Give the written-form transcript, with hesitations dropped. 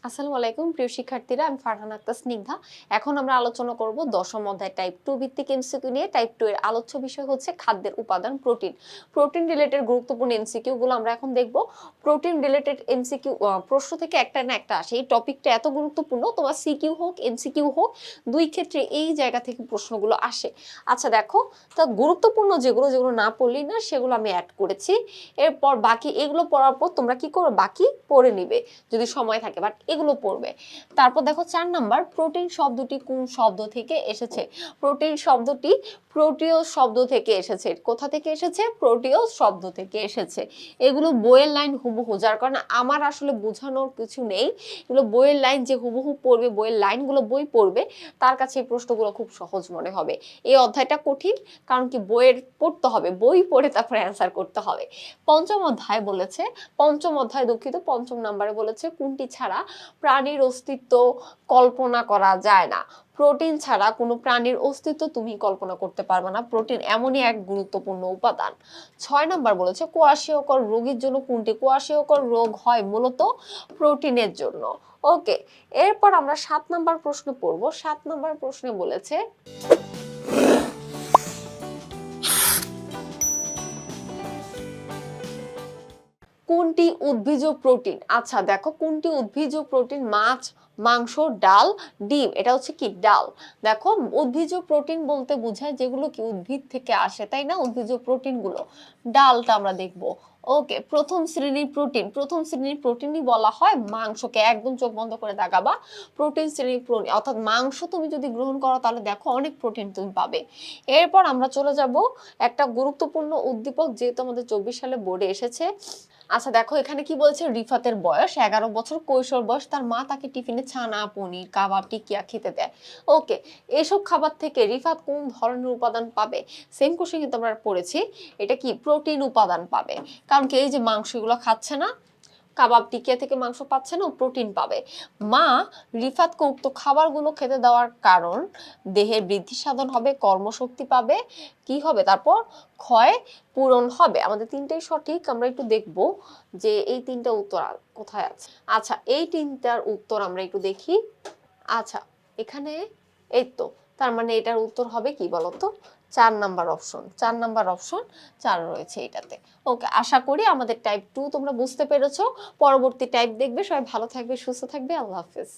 আসসালামু আলাইকুম প্রিয় শিক্ষার্থীরা, আমি ফারহান আক্তার স্নিগ্ধা। এখন আমরা আলোচনা করব দশম অধ্যায় টাইপ 2 ভিত্তিক এমসিকিউ নিয়ে। টাইপ 2 এর আলোচ্য বিষয় হচ্ছে খাদ্যের উপাদান প্রোটিন। প্রোটিন রিলেটেড গুরুত্বপূর্ণ এমসিকিউ গুলো আমরা এখন দেখব। প্রোটিন রিলেটেড এমসিকিউ প্রশ্ন থেকে একটা না একটা আসে। এই টপিকটা এত গুরুত্বপূর্ণ, তোমার সিকিউ হোক এমসিকিউ হোক, দুই ক্ষেত্রে এই জায়গা থেকে প্রশ্নগুলো আসে। আচ্ছা দেখো, তা গুরুত্বপূর্ণ যেগুলো যেগুলো না পড়লেই না সেগুলো আমি অ্যাড করেছি। এরপর বাকি এগুলো পড়ার পর তোমরা কি করবে, বাকি পড়ে নিবে যদি সময় থাকে, বাট এগুলো পড়বে। তারপর দেখো 4 নাম্বার, প্রোটিন শব্দটি কোন শব্দ থেকে এসেছে? প্রোটিন শব্দটি প্রোটিওস শব্দ থেকে এসেছে। কোথা থেকে এসেছে? প্রোটিওস শব্দ থেকে এসেছে। এগুলো বইয়ের লাইন হুবহু, যার কারণে আমার আসলে বোঝানোর কিছু নেই। এগুলো বইয়ের লাইন যে হুবহু পড়বে, বইয়ের লাইনগুলো বই পড়বে, তার কাছে এই প্রশ্নগুলো খুব সহজ মনে হবে। এই অধ্যায়টা কঠিন, কারণ কি বইয়ের পড়তে হবে, বই পড়ে তারপরে অ্যান্সার করতে হবে। পঞ্চম অধ্যায় বলেছে, পঞ্চম অধ্যায় দুঃখিত, পঞ্চম নাম্বারে বলেছে কোনটি ছাড়া প্রাণীর অস্তিত্ব কল্পনা করা যায় না? প্রোটিন ছাড়া কোনো প্রাণীর অস্তিত্ব তুমি কল্পনা করতে পারবে না। প্রোটিন এমনই এক গুরুত্বপূর্ণ উপাদান। 6 নাম্বার বলেছে কোয়াশিয়কর রোগীর জন্য কোনটি? কোয়াশিয়কর রোগ হয় মূলত প্রোটিনের জন্য। ওকে, এরপর আমরা 7 নাম্বার প্রশ্ন পড়ব। 7 নাম্বার প্রশ্নে বলেছে কোনটি উদ্ভিজ প্রোটিন? আচ্ছা দেখো, কোনটি উদ্ভিজ প্রোটিন? মাছ, মাংস, ডাল, ডিম। এটা হচ্ছে কি? ডাল। দেখো, উদ্ভিজ প্রোটিন বলতে বোঝায় যেগুলো কি উদ্ভিদ থেকে আসে, তাই না? উদ্ভিজ প্রোটিন গুলো, ডালটা আমরা দেখব। ওকে, প্রথম শ্রেণীর প্রোটিন, প্রথম শ্রেণীর প্রোটিনই বলা হয় মাংসকে। একদম চোখ বন্ধ করে দাগাবা, প্রোটিন শ্রেণীর প্রোটিন, অর্থাৎ মাংস তুমি যদি গ্রহণ করো তাহলে দেখো অনেক প্রোটিন তুমি পাবে। এরপর আমরা চলে যাব একটা গুরুত্বপূর্ণ উদ্দীপক, যেহেতু আমাদের 24 সালে বোর্ডে এসেছে। আচ্ছা দেখো, এখানে কি বলছে? রিফাতের বয়স 11 বছর, কৈশোর বয়স। তার মা তাকে টিফিনে ছানা, পনির, কাবাব, টিকিয়া খেতে দেয়। ওকে, এসব খাবার থেকে রিফাত কোন ধরনের উপাদান পাবে? সেম কোশ্চেন কিন্তু আমরা পড়েছি। এটা কি? প্রোটিন উপাদান পাবে। কারণ কি, এই যে মাংস এগুলো খাচ্ছে না, কাবাব টিকিয়া থেকে মাংস পাচ্ছে না, প্রোটিন পাবে। মা রিফাতকে উক্ত খাবারগুলো খেতে দেওয়ার কারণ দেহের বৃদ্ধি সাধন হবে, কর্মশক্তি পাবে, কি হবে তারপর? ক্ষয় পূরণ হবে। আমাদের তিনটাই সঠিক। আমরা একটু দেখব যে এই তিনটা উত্তর কোথায় আছে। আচ্ছা, এই তিনটার উত্তর আমরা একটু দেখি। আচ্ছা, এখানে এই তো, তার মানে এটার উত্তর হবে কি বলতো? 4 নাম্বার অপশন। 4 নাম্বার অপশন 4 রয়েছে এটাতে। ওকে, আশা করি আমাদের টাইপ 2 তোমরা বুঝতে পেরেছো। পরবর্তী টাইপ দেখবে। সবাই ভালো থাকবে, সুস্থ থাকবে। আল্লাহ হাফেজ।